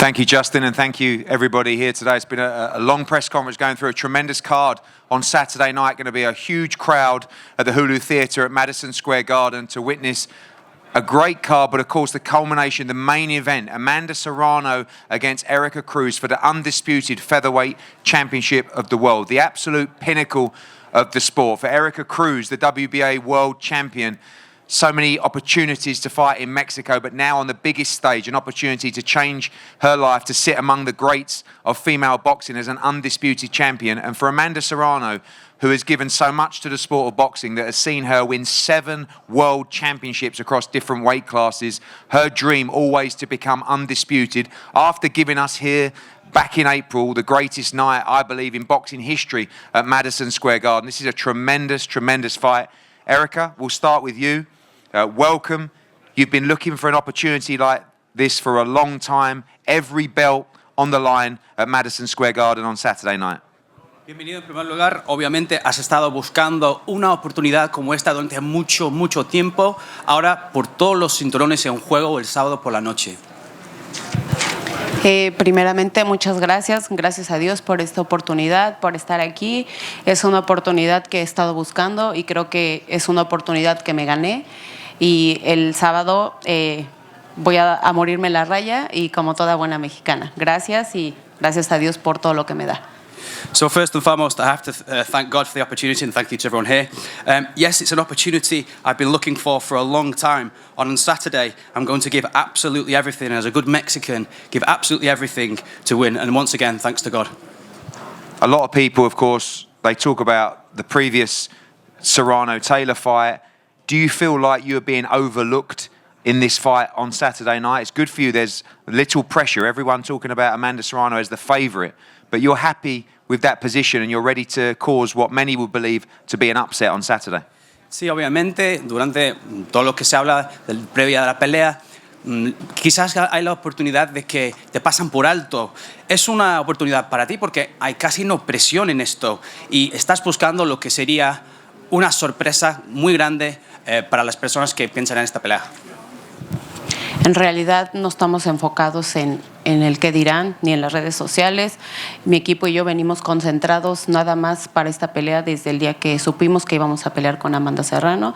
Thank you, Justin, and thank you, everybody here today. It's been a long press conference going through a tremendous card on Saturday night. Going to be a huge crowd at the Hulu Theatre at Madison Square Garden to witness a great card, but of course the culmination, the main event, Amanda Serrano against Erika Cruz for the Undisputed Featherweight Championship of the world. The absolute pinnacle of the sport. For Erika Cruz, the WBA World Champion, so many opportunities to fight in Mexico, but now on the biggest stage, an opportunity to change her life, to sit among the greats of female boxing as an undisputed champion. And for Amanda Serrano, who has given so much to the sport of boxing, that has seen her win 7 world championships across different weight classes, her dream always to become undisputed, after giving us here back in April the greatest night, I believe, in boxing history at Madison Square Garden. This is a tremendous, tremendous fight. Erika, we'll start with you. Welcome. You've been looking for an opportunity like this for a long time. Every belt on the line at Madison Square Garden on Saturday night. Bienvenido en primer lugar. Obviamente has estado buscando una oportunidad como esta durante mucho tiempo. Ahora por todos los cinturones en juego el sábado por la noche. Primeramente, muchas gracias. Gracias a Dios por esta oportunidad, por estar aquí. Es una oportunidad que he estado buscando y creo que es una oportunidad que me gané. Y el sábado voy a morirme en la raya y como toda buena mexicana. Gracias y gracias a Dios por todo lo que me da. So first and foremost, I have to thank God for the opportunity and thank you to everyone here. Yes, it's an opportunity I've been looking for a long time. On Saturday, I'm going to give absolutely everything, as a good Mexican, give absolutely everything to win. And once again, thanks to God. A lot of people, of course, they talk about the previous Serrano-Taylor fight. Do you feel like you're being overlooked in this fight on Saturday night? It's good for you. There's little pressure. Everyone talking about Amanda Serrano as the favourite. But you're happy with that position and you're ready to cause what many would believe to be an upset on Saturday. Sí, obviamente, durante todo lo que se habla del previa de la pelea, quizás hay la oportunidad de que te pasan por alto. Es una oportunidad para ti porque hay casi no presión en esto y estás buscando lo que sería una sorpresa muy grande para las personas que piensan en esta pelea. En realidad no estamos enfocados en el qué dirán ni en las redes sociales. Mi equipo y yo venimos concentrados nada más para esta pelea desde el día que supimos que íbamos a pelear con Amanda Serrano.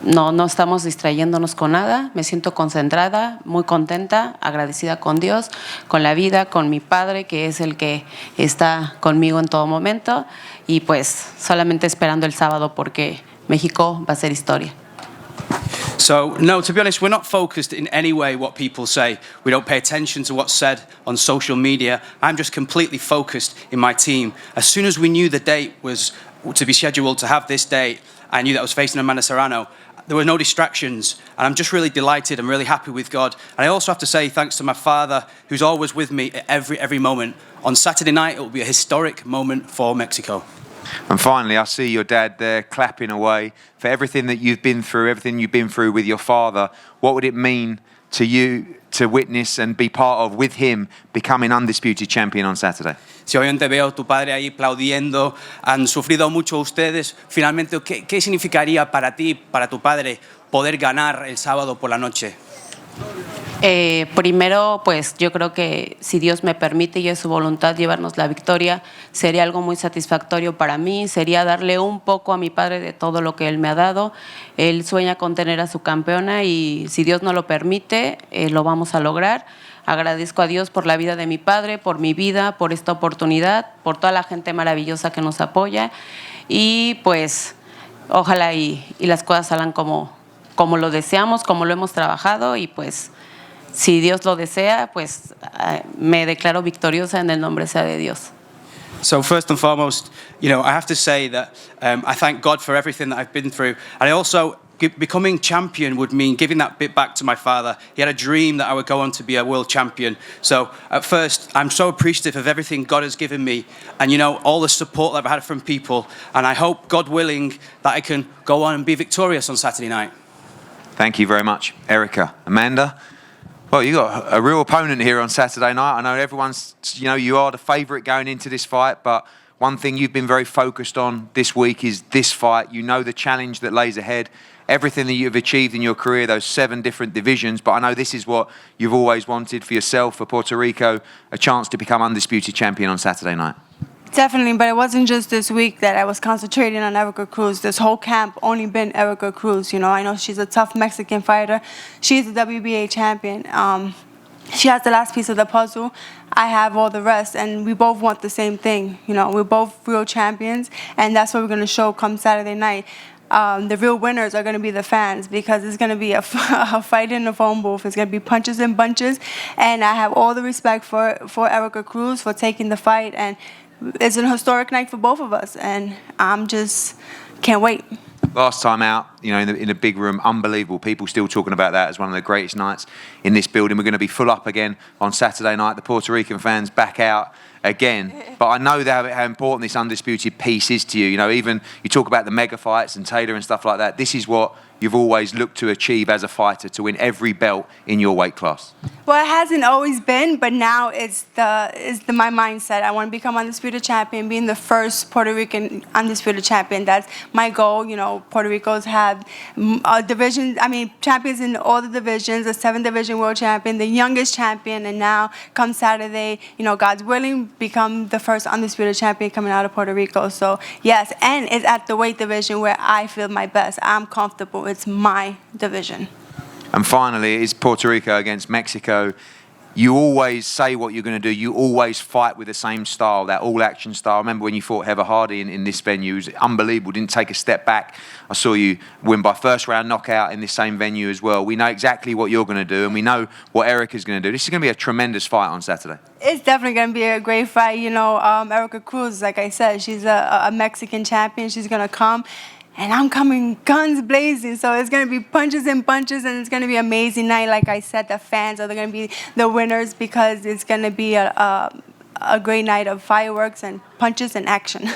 No estamos distrayéndonos con nada. Me siento concentrada, muy contenta, agradecida con Dios, con la vida, con mi padre, que es el que está conmigo en todo momento. Y pues solamente esperando el sábado porque México va a ser historia. So, no, to be honest, we're not focused in any way what people say. We don't pay attention to what's said on social media. I'm just completely focused in my team. As soon as we knew the date was to be scheduled to have this date, I knew that I was facing Amanda Serrano. There were no distractions, and I'm just really delighted. I'm really happy with God. And I also have to say thanks to my father, who's always with me at every moment. On Saturday night, it will be a historic moment for Mexico. And finally, I see your dad there clapping away for everything that you've been through, everything you've been through with your father. What would it mean to you to witness and be part of, with him, becoming undisputed champion on Saturday? Si obviamente veo a tu padre ahí aplaudiendo, han sufrido mucho ustedes. Finalmente, ¿qué significaría para ti, para tu padre, poder ganar el sábado por la noche? Primero, pues yo creo que si Dios me permite y es su voluntad llevarnos la victoria, sería algo muy satisfactorio para mí, sería darle un poco a mi padre de todo lo que él me ha dado. Él sueña con tener a su campeona y si Dios nos lo permite, lo vamos a lograr. Agradezco a Dios por la vida de mi padre, por mi vida, por esta oportunidad, por toda la gente maravillosa que nos apoya y pues ojalá y las cosas salgan como lo deseamos, como lo hemos trabajado y pues si Dios lo desea, pues me declaro victoriosa en el nombre sea de Dios. So first and foremost, I have to say that I thank God for everything that I've been through. And I also, becoming champion would mean giving that bit back to my father. He had a dream that I would go on to be a world champion. So at first, I'm so appreciative of everything God has given me and, all the support that I've had from people. And I hope, God willing, that I can go on and be victorious on Saturday night. Thank you very much, Erika. Amanda? Well, you got a real opponent here on Saturday night. I know everyone's, you are the favourite going into this fight, but one thing you've been very focused on this week is this fight. You know the challenge that lays ahead, everything that you've achieved in your career, those 7 different divisions, but I know this is what you've always wanted for yourself, for Puerto Rico, a chance to become undisputed champion on Saturday night. Definitely, but it wasn't just this week that I was concentrating on Erika Cruz. This whole camp only been Erika Cruz. You know, I know she's a tough Mexican fighter. She's the WBA champion. She has the last piece of the puzzle. I have all the rest, and we both want the same thing. You know, we're both real champions, and that's what we're going to show come Saturday night. The real winners are going to be the fans, because it's going to be a fight in the phone booth. It's going to be punches and bunches, and I have all the respect for Erika Cruz for taking the fight, and it's an historic night for both of us, and I'm just can't wait. Last time out, you know, in a big room, unbelievable. People still talking about that as one of the greatest nights in this building. We're going to be full up again on Saturday night. The Puerto Rican fans back out again. But I know how important this undisputed piece is to you. You know, even you talk about the mega fights and Taylor and stuff like that. This is what you've always looked to achieve as a fighter, to win every belt in your weight class. Well, it hasn't always been, but now it's my mindset. I want to become undisputed champion, being the first Puerto Rican undisputed champion. That's my goal. You know, Puerto Rico's had champions in all the divisions, the 7th division world champion, the youngest champion, and now come Saturday, you know, God's willing, become the first undisputed champion coming out of Puerto Rico. So yes, and it's at the weight division where I feel my best. I'm comfortable. It's my division. And finally, it's Puerto Rico against Mexico. You always say what you're going to do. You always fight with the same style, that all-action style. I remember when you fought Heather Hardy in this venue. It was unbelievable. Didn't take a step back. I saw you win by first-round knockout in this same venue as well. We know exactly what you're going to do, and we know what Erika's going to do. This is going to be a tremendous fight on Saturday. It's definitely going to be a great fight. You know, Erika Cruz, like I said, she's a Mexican champion. She's going to come. And I'm coming guns blazing, so it's going to be punches and bunches, and it's going to be an amazing night. Like I said, the fans are going to be the winners, because it's going to be a great night of fireworks and punches and action.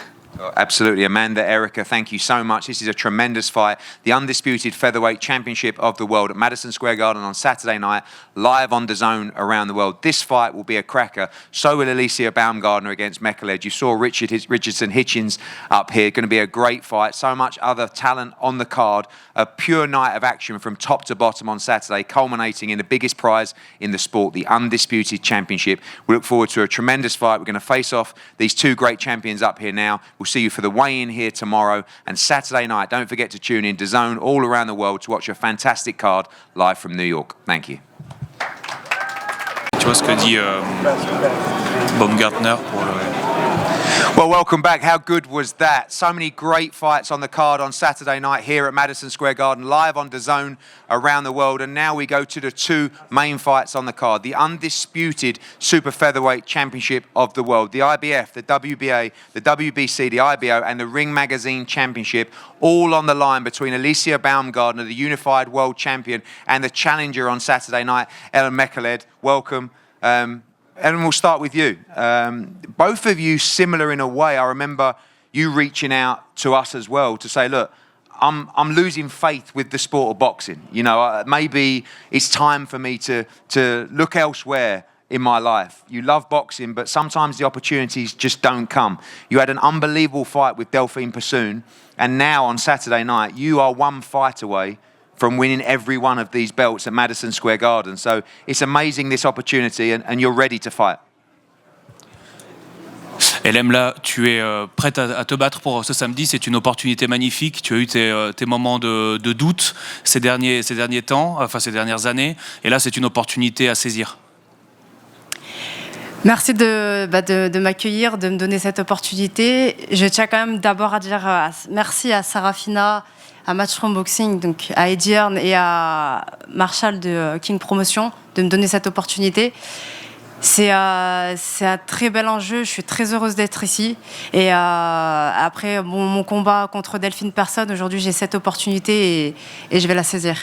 Absolutely. Amanda, Erika, thank you so much. This is a tremendous fight. The Undisputed Featherweight Championship of the World at Madison Square Garden on Saturday night, live on DAZN around the world. This fight will be a cracker. So will Alycia Baumgardner against McLeod. You saw Richardson Hitchens up here. Going to be a great fight. So much other talent on the card. A pure night of action from top to bottom on Saturday, culminating in the biggest prize in the sport, the Undisputed Championship. We look forward to a tremendous fight. We're going to face off these 2 great champions up here now. We'll see you for the weigh-in here tomorrow, and Saturday night, don't forget to tune in DAZN all around the world to watch a fantastic card live from New York. Thank you. Tu vois ce que dit Baumgardner pour le... Well, welcome back. How good was that? So many great fights on the card on Saturday night here at Madison Square Garden, live on DAZN around the world. And now we go to the 2 main fights on the card. The Undisputed Super Featherweight Championship of the World. The IBF, the WBA, the WBC, the IBO, and the Ring Magazine Championship, all on the line between Alycia Baumgardner, the unified world champion, and the challenger on Saturday night, Elhem Mekhaled. Welcome. And we'll start with you. Both of you similar in a way. I remember you reaching out to us as well to say, look, I'm losing faith with the sport of boxing. You know, maybe it's time for me to look elsewhere in my life. You love boxing, but sometimes the opportunities just don't come. You had an unbelievable fight with Delphine Persoon, and now on Saturday night, you are 1 fight away from winning every one of these belts at Madison Square Garden. So it's amazing, this opportunity, and you're ready to fight. Elhem, là, tu es prête à te battre pour ce samedi. C'est une opportunité magnifique. Tu as eu tes moments de doute ces derniers temps, enfin ces dernières années. Et là, c'est une opportunité à saisir. Merci de m'accueillir, de me donner cette opportunité. Je tiens quand même d'abord à dire merci à Sarafina, à Matchroom Boxing, donc à Eddie Hearn et à Marshall de King Promotion de me donner cette opportunité. C'est un très bel enjeu, je suis très heureuse d'être ici. Et après mon combat contre Delphine Persoon, aujourd'hui j'ai cette opportunité et je vais la saisir.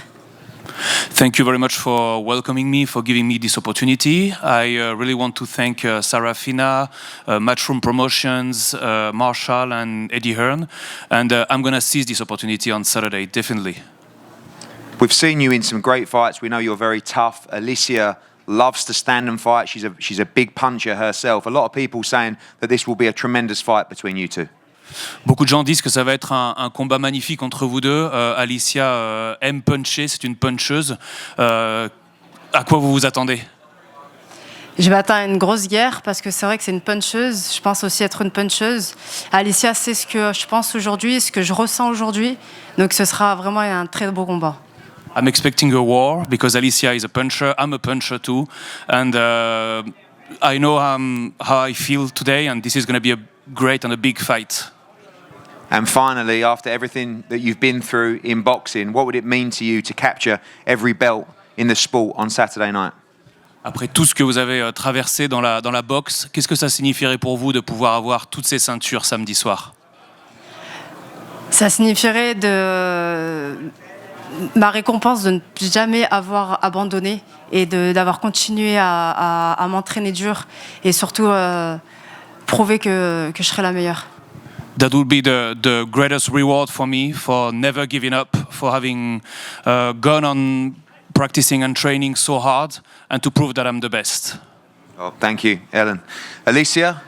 Thank you very much for welcoming me, for giving me this opportunity. I really want to thank Sarafina, Matchroom Promotions, Marshall and Eddie Hearn. And I'm going to seize this opportunity on Saturday, definitely. We've seen you in some great fights. We know you're very tough. Alycia loves to stand and fight. She's a big puncher herself. A lot of people saying that this will be a tremendous fight between you two. Beaucoup de gens disent que ça va être un combat magnifique entre vous deux. Alycia aime puncher, c'est une puncheuse. À quoi vous vous attendez? Je m'attends à une grosse guerre parce que c'est vrai que c'est une puncheuse. Je pense aussi être une puncheuse. Alycia sait ce que je pense aujourd'hui, ce que je ressens aujourd'hui. Donc ce sera vraiment un très beau combat. I'm expecting a war because Alycia is a puncher. I'm a puncher too, and I know how I feel today, and this is going to be a great and a big fight. And finally, after everything that you've been through in boxing, what would it mean to you to capture every belt in the sport on Saturday night? Après tout ce que vous avez traversé dans la boxe, qu'est-ce que ça signifierait pour vous de pouvoir avoir toutes ces ceintures samedi soir? Ça signifierait ma récompense de ne jamais avoir abandonné et d'avoir continué à m'entraîner dur et surtout prouver que je serai la meilleure. That would be the greatest reward for me, for never giving up, for having gone on practicing and training so hard, and to prove that I'm the best. Oh, thank you, Ellen. Alycia,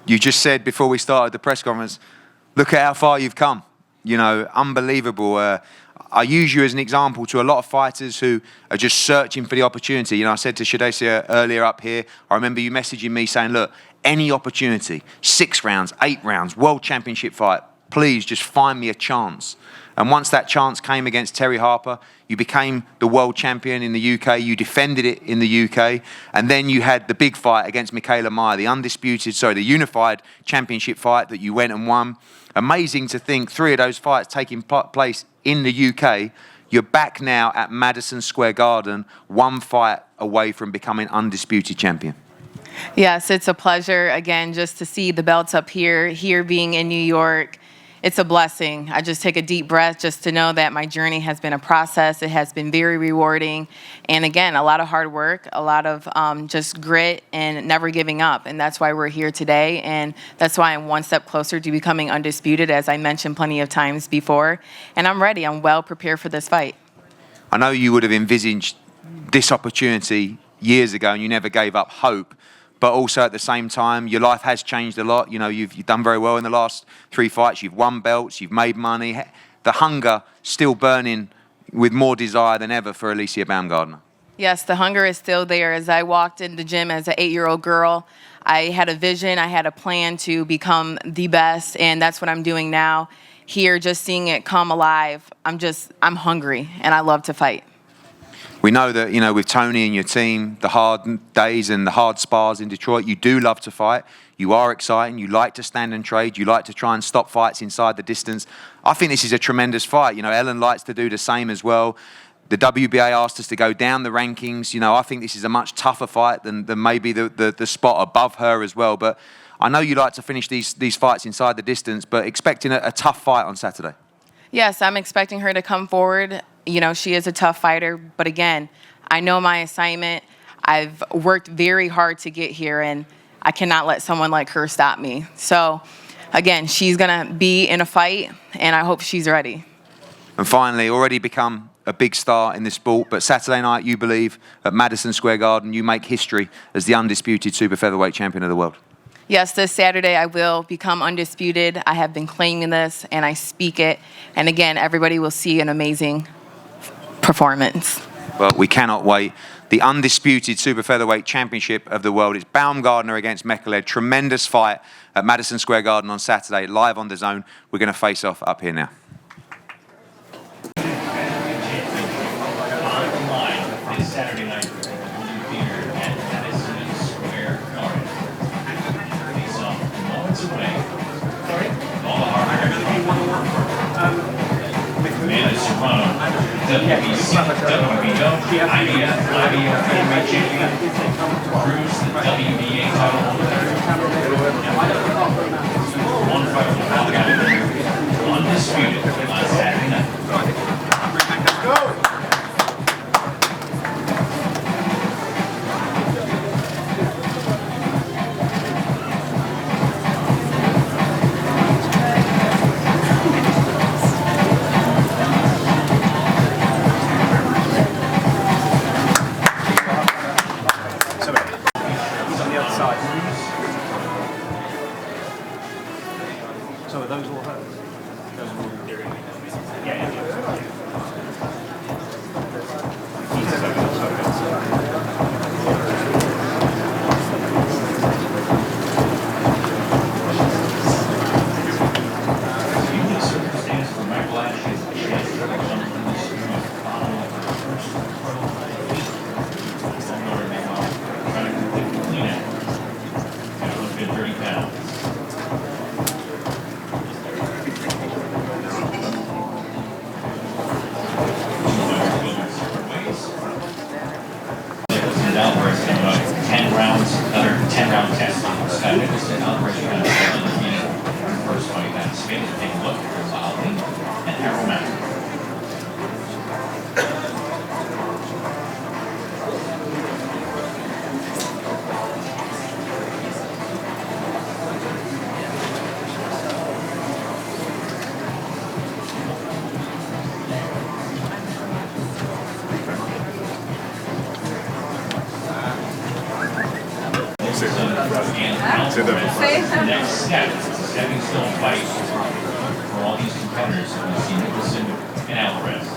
you just said before we started the press conference, look at how far you've come. Unbelievable. I use you as an example to a lot of fighters who are just searching for the opportunity. I said to Shadesia earlier up here, I remember you messaging me saying, look, any opportunity, 6 rounds, 8 rounds, world championship fight, please just find me a chance. And once that chance came against Terry Harper, you became the world champion in the UK, you defended it in the UK, and then you had the big fight against Michaela Meyer, the unified championship fight that you went and won. Amazing to think 3 of those fights taking place in the UK. You're back now at Madison Square Garden, 1 fight away from becoming undisputed champion. Yes, it's a pleasure, again, just to see the belts up here being in New York. It's a blessing. I just take a deep breath just to know that my journey has been a process. It has been very rewarding. And again, a lot of hard work, a lot of just grit and never giving up. And that's why we're here today. And that's why I'm 1 step closer to becoming undisputed, as I mentioned plenty of times before. And I'm ready. I'm well prepared for this fight. I know you would have envisaged this opportunity years ago and you never gave up hope. But also at the same time, your life has changed a lot. You've done very well in the last 3 fights. You've won belts. You've made money. The hunger still burning with more desire than ever for Alycia Baumgardner. Yes, the hunger is still there. As I walked in the gym as an 8-year-old girl, I had a vision. I had a plan to become the best, and that's what I'm doing now. Here, just seeing it come alive, I'm hungry, and I love to fight. We know that, with Tony and your team, the hard days and the hard spars in Detroit, you do love to fight. You are exciting. You like to stand and trade. You like to try and stop fights inside the distance. I think this is a tremendous fight. Ellen likes to do the same as well. The WBA asked us to go down the rankings. I think this is a much tougher fight than maybe the spot above her as well. But I know you like to finish these fights inside the distance, but expecting a tough fight on Saturday. Yes, I'm expecting her to come forward. She is a tough fighter, but again, I know my assignment. I've worked very hard to get here, and I cannot let someone like her stop me. So, again, she's going to be in a fight, and I hope she's ready. And finally, already become a big star in this sport, but Saturday night, you believe, at Madison Square Garden, you make history as the undisputed super featherweight champion of the world. Yes, this Saturday I will become undisputed. I have been claiming this, and I speak it. And again, everybody will see an amazing performance. Well, we cannot wait. The undisputed super featherweight championship of the world is Baumgardner against Mekhaled. Tremendous fight at Madison Square Garden on Saturday, live on DAZN. We're going to face off up here now. This Saturday night here at Madison Square Garden. Face off moments away. All the hard work. Amanda Serrano, WBC, WBO, IBF Featherweight Champion, Cruz, the WBA title holder. 1 fight with Baumgardner, undisputed on Saturday night. say that before. Next stepping stone fight for all these competitors. We see Nicholson and Alvarez.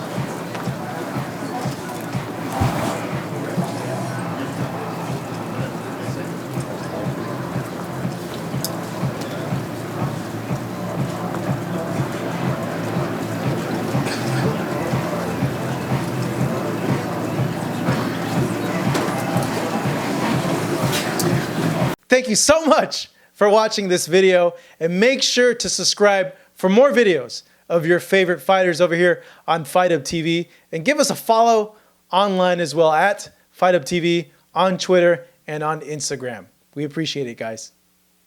Thank you so much for watching this video, and make sure to subscribe for more videos of your favorite fighters over here on Fight Up TV, and give us a follow online as well at Fight Up TV on Twitter and on Instagram. We appreciate it, guys.